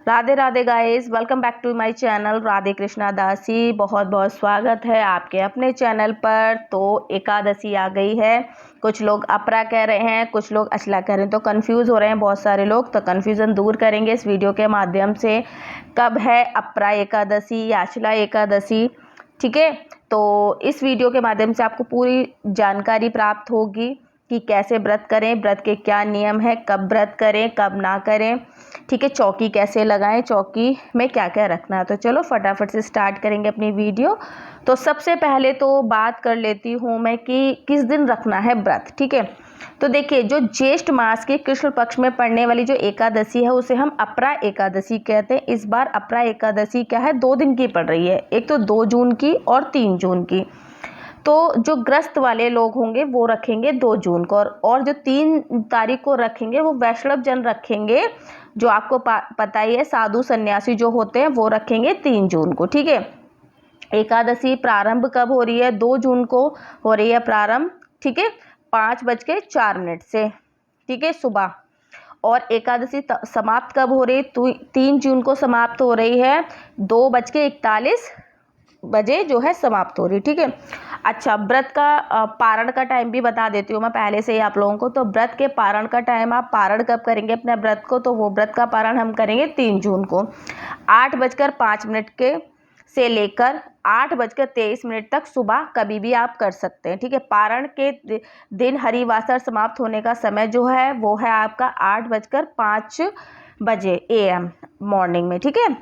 Radhe Radhe guys, welcome back to my channel Radhe Krishna Dasi. बहुत बहुत स्वागत है आपके अपने चैनल पर। तो एकादशी आ गई है। कुछ लोग अपरा कह रहे हैं, कुछ लोग अचला कह रहे हैं, तो कंफ्यूज हो रहे हैं बहुत सारे लोग। तो कंफ्यूजन दूर करेंगे इस वीडियो के माध्यम से। कब है अपरा एकादशी या अचला एकादशी, ठीक है। तो इस वीडियो के माध्यम से आपको पूरी जानकारी प्राप्त होगी कि कैसे व्रत करें, व्रत के क्या नियम है, कब व्रत करें कब ना करें, ठीक है। चौकी कैसे लगाएं, चौकी में क्या क्या रखना है। तो चलो फटाफट से स्टार्ट करेंगे अपनी वीडियो। तो सबसे पहले तो बात कर लेती हूँ मैं कि किस दिन रखना है व्रत, ठीक है। तो देखिए, जो ज्येष्ठ मास के कृष्ण पक्ष में पड़ने वाली जो एकादशी है उसे हम अपरा एकादशी कहते हैं। इस बार अपरा एकादशी क्या है, 2 दिन की पड़ रही है। एक तो 2 जून की और 3 जून की। तो जो ग्रस्त वाले लोग होंगे वो रखेंगे 2 जून को, और जो 3 तारीख को रखेंगे वो वैष्णव जन रखेंगे। जो आपको पता ही है, साधु सन्यासी जो होते हैं वो रखेंगे 3 जून को, ठीक है। एकादशी प्रारंभ कब हो रही है, 2 जून को हो रही है प्रारंभ, ठीक है, 5:04 से, ठीक है, सुबह। और एकादशी समाप्त कब हो रही है, तो 3 जून को समाप्त हो रही है, 2:41 बजे जो है समाप्त हो रही, ठीक है। अच्छा, व्रत का पारण का टाइम भी बता देती हूँ मैं पहले से ही आप लोगों को। तो व्रत के पारण का टाइम, आप पारण कब करेंगे अपने व्रत को, तो वो व्रत का पारण हम करेंगे 3 जून को 8:05 के से लेकर 8:23 तक सुबह कभी भी आप कर सकते हैं, ठीक है। पारण के दिन हरिवासर समाप्त होने का समय जो है वो है आपका 8:05 AM मॉर्निंग में, ठीक है।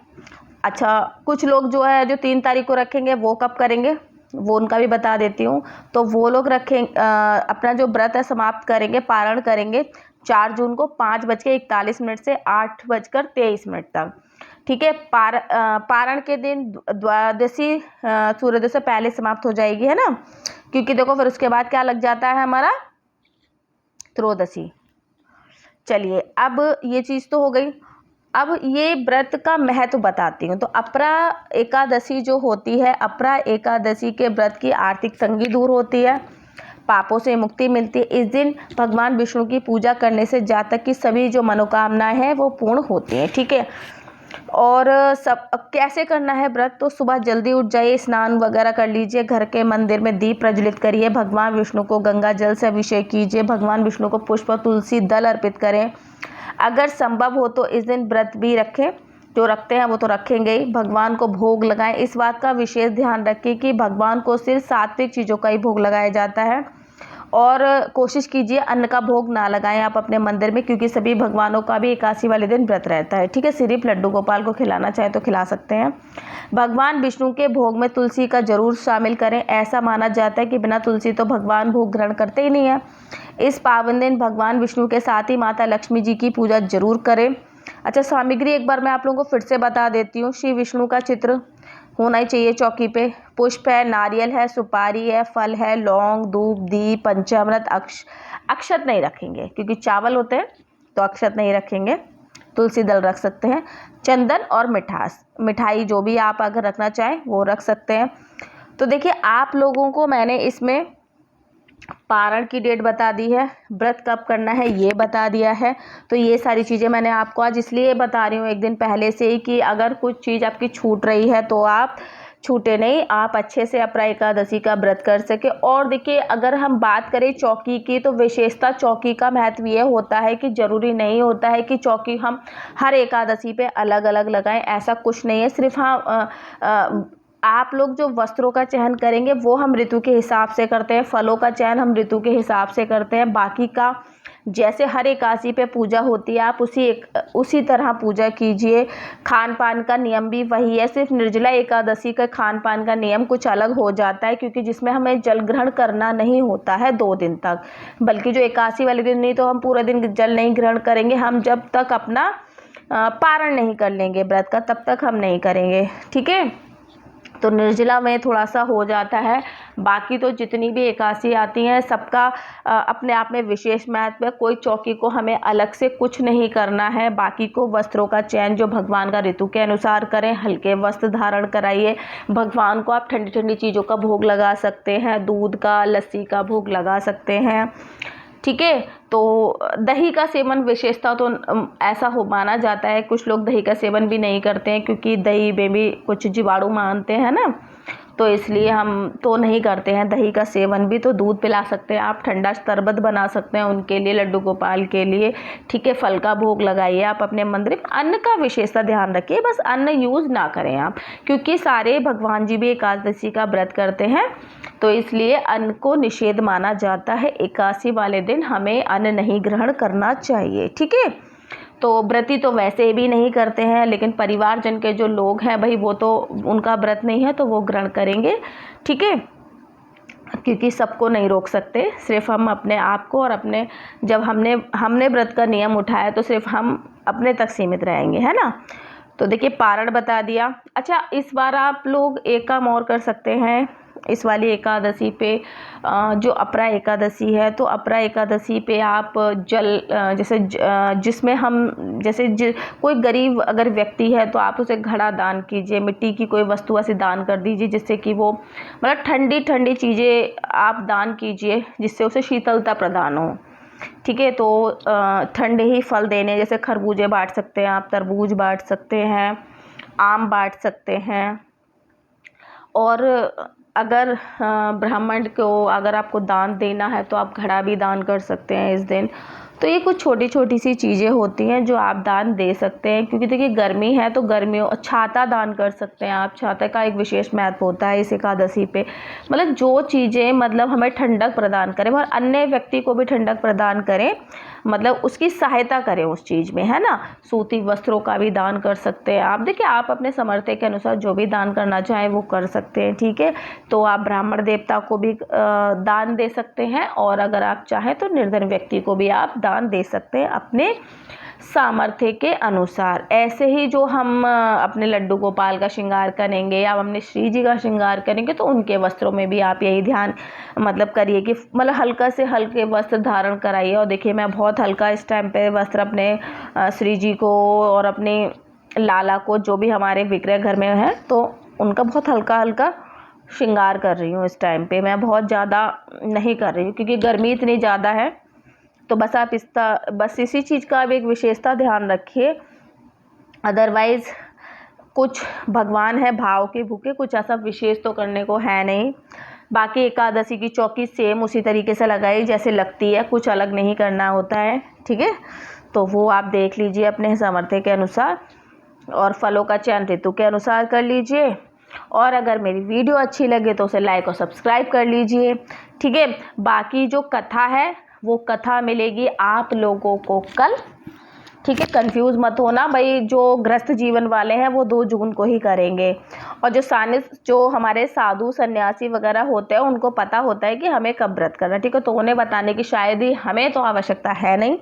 अच्छा, कुछ लोग जो है जो 3 तारीख को रखेंगे वो कब करेंगे वो उनका भी बता देती हूँ। तो वो लोग अपना जो व्रत है समाप्त करेंगे, पारण करेंगे 4 जून को 5:41 से 8:23 तक, ठीक है। पारण के दिन द्वादशी सूर्योदय से पहले समाप्त हो जाएगी, है ना, क्योंकि देखो फिर उसके बाद क्या लग जाता है हमारा, त्रयोदशी। चलिए, अब ये चीज़ तो हो गई। अब ये व्रत का महत्व बताती हूँ। तो अपरा एकादशी जो होती है, अपरा एकादशी के व्रत की आर्थिक तंगी दूर होती है, पापों से मुक्ति मिलती है। इस दिन भगवान विष्णु की पूजा करने से जातक की सभी जो मनोकामनाएं हैं वो पूर्ण होती हैं, ठीक है। और सब कैसे करना है व्रत, तो सुबह जल्दी उठ जाइए, स्नान वगैरह कर लीजिए, घर के मंदिर में दीप प्रज्वलित करिए, भगवान विष्णु को गंगा जल से अभिषेक कीजिए, भगवान विष्णु को पुष्प तुलसी दल अर्पित करें। अगर संभव हो तो इस दिन व्रत भी रखें, जो रखते हैं वो तो रखेंगे ही। भगवान को भोग लगाएं। इस बात का विशेष ध्यान रखें कि भगवान को सिर्फ सात्विक चीज़ों का ही भोग लगाया जाता है, और कोशिश कीजिए अन्न का भोग ना लगाएं आप अपने मंदिर में, क्योंकि सभी भगवानों का भी एकादशी वाले दिन व्रत रहता है, ठीक है। सिर्फ लड्डू गोपाल को खिलाना चाहे तो खिला सकते हैं। भगवान विष्णु के भोग में तुलसी का जरूर शामिल करें। ऐसा माना जाता है कि बिना तुलसी तो भगवान भोग ग्रहण करते ही नहीं है। इस पावन दिन भगवान विष्णु के साथ ही माता लक्ष्मी जी की पूजा जरूर करें। अच्छा, सामग्री एक बार मैं आप लोगों को फिर से बता देती हूँ। श्री विष्णु का चित्र होना ही चाहिए चौकी पे, पुष्प है, नारियल है, सुपारी है, फल है, लौंग, धूप, दीप, पंचामृत, अक्षत नहीं रखेंगे क्योंकि चावल होते हैं, तो अक्षत नहीं रखेंगे। तुलसी दल रख सकते हैं, चंदन और मिठाई जो भी आप अगर रखना चाहें वो रख सकते हैं। तो देखिए, आप लोगों को मैंने इसमें पारण की डेट बता दी है, व्रत कब करना है ये बता दिया है। तो ये सारी चीज़ें मैंने आपको आज इसलिए बता रही हूँ एक दिन पहले से ही, कि अगर कुछ चीज़ आपकी छूट रही है तो आप छूटे नहीं, आप अच्छे से अपरा एकादशी का व्रत कर सके। और देखिए, अगर हम बात करें चौकी की, तो विशेषता चौकी का महत्व ये होता है कि ज़रूरी नहीं होता है कि चौकी हम हर एकादशी पे अलग अलग लगाएं, ऐसा कुछ नहीं है। सिर्फ हाँ, आप लोग जो वस्त्रों का चयन करेंगे वो हम ऋतु के हिसाब से करते हैं, फलों का चयन हम ऋतु के हिसाब से करते हैं। बाकी का जैसे हर एकादशी पे पूजा होती है, आप उसी तरह पूजा कीजिए। खान पान का नियम भी वही है, सिर्फ निर्जला एकादशी का खान पान का नियम कुछ अलग हो जाता है, क्योंकि जिसमें हमें जल ग्रहण करना नहीं होता है 2 दिन तक। बल्कि जो एकादशी वाले दिन नहीं तो हम पूरे दिन जल नहीं ग्रहण करेंगे, हम जब तक अपना पारण नहीं कर लेंगे व्रत का तब तक हम नहीं करेंगे, ठीक है। तो निर्जला में थोड़ा सा हो जाता है। बाकी तो जितनी भी एकादशी आती हैं सबका अपने आप में विशेष महत्व है। कोई चौकी को हमें अलग से कुछ नहीं करना है। बाकी को वस्त्रों का चयन जो भगवान का ऋतु के अनुसार करें, हल्के वस्त्र धारण कराइए। भगवान को आप ठंडी ठंडी चीज़ों का भोग लगा सकते हैं, दूध का, लस्सी का भोग लगा सकते हैं, ठीक है। तो दही का सेवन विशेषता तो ऐसा हो माना जाता है, कुछ लोग दही का सेवन भी नहीं करते हैं क्योंकि दही में भी कुछ जीवाणु मानते हैं ना, तो इसलिए हम तो नहीं करते हैं दही का सेवन भी। तो दूध पिला सकते हैं आप, ठंडा शरबत बना सकते हैं उनके लिए, लड्डू गोपाल के लिए, ठीक है। फल का भोग लगाइए आप अपने मंदिर में। अन्न का विशेषता ध्यान रखिए, बस अन्न यूज़ ना करें आप, क्योंकि सारे भगवान जी भी एकादशी का व्रत करते हैं, तो इसलिए अन्न को निषेध माना जाता है। एकादशी वाले दिन हमें अन्न नहीं ग्रहण करना चाहिए, ठीक है। तो व्रती तो वैसे भी नहीं करते हैं, लेकिन परिवारजन के जो लोग हैं भाई, वो तो उनका व्रत नहीं है तो वो ग्रहण करेंगे, ठीक है, क्योंकि सबको नहीं रोक सकते, सिर्फ हम अपने आप को और अपने, जब हमने व्रत का नियम उठाया तो सिर्फ हम अपने तक सीमित रहेंगे, है ना। तो देखिए पारण बता दिया। अच्छा, इस बार आप लोग एक काम और कर सकते हैं इस वाली एकादशी पे, जो अपरा एकादशी है, तो अपरा एकादशी पे आप जल जैसे जिसमें हम जैसे कोई गरीब अगर व्यक्ति है तो आप उसे घड़ा दान कीजिए, मिट्टी की कोई वस्तु ऐसी दान कर दीजिए जिससे कि वो मतलब ठंडी ठंडी चीज़ें आप दान कीजिए जिससे उसे शीतलता प्रदान हो, ठीक है। तो ठंडे ही फल देने, जैसे खरबूजे बांट सकते हैं आप, तरबूज बांट सकते हैं, आम बांट सकते हैं, और अगर ब्राह्मण को अगर आपको दान देना है तो आप घड़ा भी दान कर सकते हैं इस दिन। तो ये कुछ छोटी छोटी सी चीज़ें होती हैं जो आप दान दे सकते हैं, क्योंकि देखिए गर्मी है तो गर्मियों, छाता दान कर सकते हैं आप, छाता का एक विशेष महत्व होता है इस एकादशी पे। मतलब जो चीज़ें मतलब हमें ठंडक प्रदान करें और अन्य व्यक्ति को भी ठंडक प्रदान करें, मतलब उसकी सहायता करें उस चीज़ में, है ना। सूती वस्त्रों का भी दान कर सकते हैं आप। देखिए आप अपने सामर्थ्य के अनुसार जो भी दान करना चाहें वो कर सकते हैं, ठीक है। तो आप ब्राह्मण देवता को भी दान दे सकते हैं, और अगर आप चाहें तो निर्धन व्यक्ति को भी आप दान दे सकते हैं अपने सामर्थ्य के अनुसार। ऐसे ही जो हम अपने लड्डू गोपाल का श्रृंगार करेंगे या अपने श्री जी का श्रृंगार करेंगे तो उनके वस्त्रों में भी आप यही ध्यान मतलब करिए कि मतलब हल्का से हल्के वस्त्र धारण कराइए। और देखिए मैं बहुत हल्का इस टाइम पे वस्त्र अपने श्री जी को और अपने लाला को, जो भी हमारे विग्रह घर में है, तो उनका बहुत हल्का हल्का श्रृंगार कर रही हूँ इस टाइम पे। मैं बहुत ज़्यादा नहीं कर रही हूँ क्योंकि गर्मी इतनी ज़्यादा है। तो बस आप बस इसी चीज़ का आप एक विशेषता ध्यान रखिए। अदरवाइज़ कुछ भगवान है भाव के भूखे, कुछ ऐसा विशेष तो करने को है नहीं। बाकी एकादशी की चौकी सेम उसी तरीके से लगाई जैसे लगती है, कुछ अलग नहीं करना होता है, ठीक है। तो वो आप देख लीजिए अपने सामर्थ्य के अनुसार, और फलों का चयन ऋतु के अनुसार कर लीजिए। और अगर मेरी वीडियो अच्छी लगे तो उसे लाइक और सब्सक्राइब कर लीजिए, ठीक है। बाकी जो कथा है वो कथा मिलेगी आप लोगों को कल, ठीक है। कंफ्यूज मत होना भाई, जो गृहस्थ जीवन वाले हैं वो 2 जून को ही करेंगे, और जो हमारे साधु सन्यासी वगैरह होते हैं उनको पता होता है कि हमें कब व्रत करना, ठीक है। तो उन्हें बताने की शायद ही हमें तो आवश्यकता है नहीं,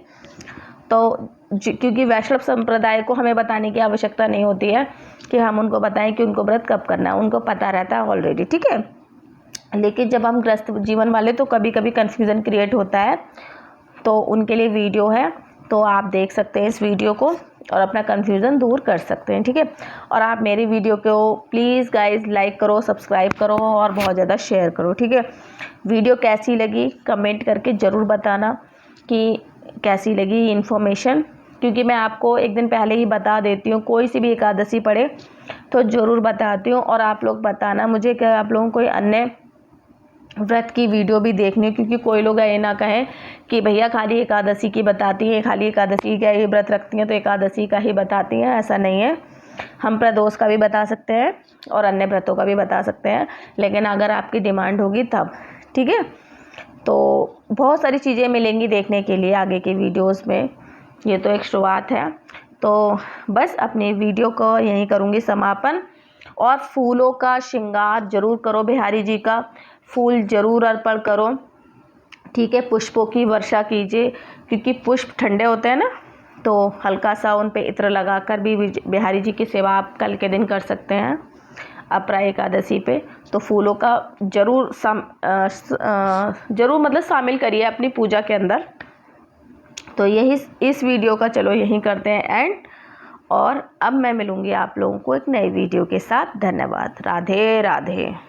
तो क्योंकि वैष्णव संप्रदाय को हमें बताने की आवश्यकता नहीं होती है कि हम उनको बताएं कि उनको व्रत कब करना है, उनको पता रहता है ऑलरेडी, ठीक है। लेकिन जब हम गृहस्थ जीवन वाले तो कभी कभी कन्फ्यूज़न क्रिएट होता है, तो उनके लिए वीडियो है, तो आप देख सकते हैं इस वीडियो को और अपना कन्फ्यूज़न दूर कर सकते हैं, ठीक है। और आप मेरी वीडियो को प्लीज़ गाइस लाइक करो, सब्सक्राइब करो और बहुत ज़्यादा शेयर करो, ठीक है। वीडियो कैसी लगी कमेंट करके ज़रूर बताना कि कैसी लगी इन्फॉर्मेशन, क्योंकि मैं आपको एक दिन पहले ही बता देती हूँ, कोई सी भी एकादशी पड़े तो ज़रूर बताती हूँ। और आप लोग बताना मुझे कि आप लोगों को कोई अन्य व्रत की वीडियो भी देखनी है, क्योंकि कोई लोग ये ना कहें कि भैया खाली एकादशी की बताती हैं, खाली एकादशी का ही व्रत रखती हैं तो एकादशी का ही बताती हैं, ऐसा नहीं है। हम प्रदोष का भी बता सकते हैं और अन्य व्रतों का भी बता सकते हैं, लेकिन अगर आपकी डिमांड होगी तब, ठीक है। तो बहुत सारी चीज़ें मिलेंगी देखने के लिए आगे की वीडियोज़ में, ये तो एक शुरुआत है। तो बस अपनी वीडियो को यहीं करूँगी समापन। और फूलों का श्रृंगार जरूर करो, बिहारी जी का फूल जरूर अर्पण करो, ठीक है। पुष्पों की वर्षा कीजिए, क्योंकि पुष्प ठंडे होते हैं ना, तो हल्का सा उन पे इत्र लगाकर भी बिहारी जी की सेवा आप कल के दिन कर सकते हैं अपरा एकादशी पे। तो फूलों का जरूर मतलब शामिल करिए अपनी पूजा के अंदर। तो यही इस वीडियो का चलो यहीं करते हैं एंड, और अब मैं मिलूँगी आप लोगों को एक नई वीडियो के साथ। धन्यवाद। राधे राधे।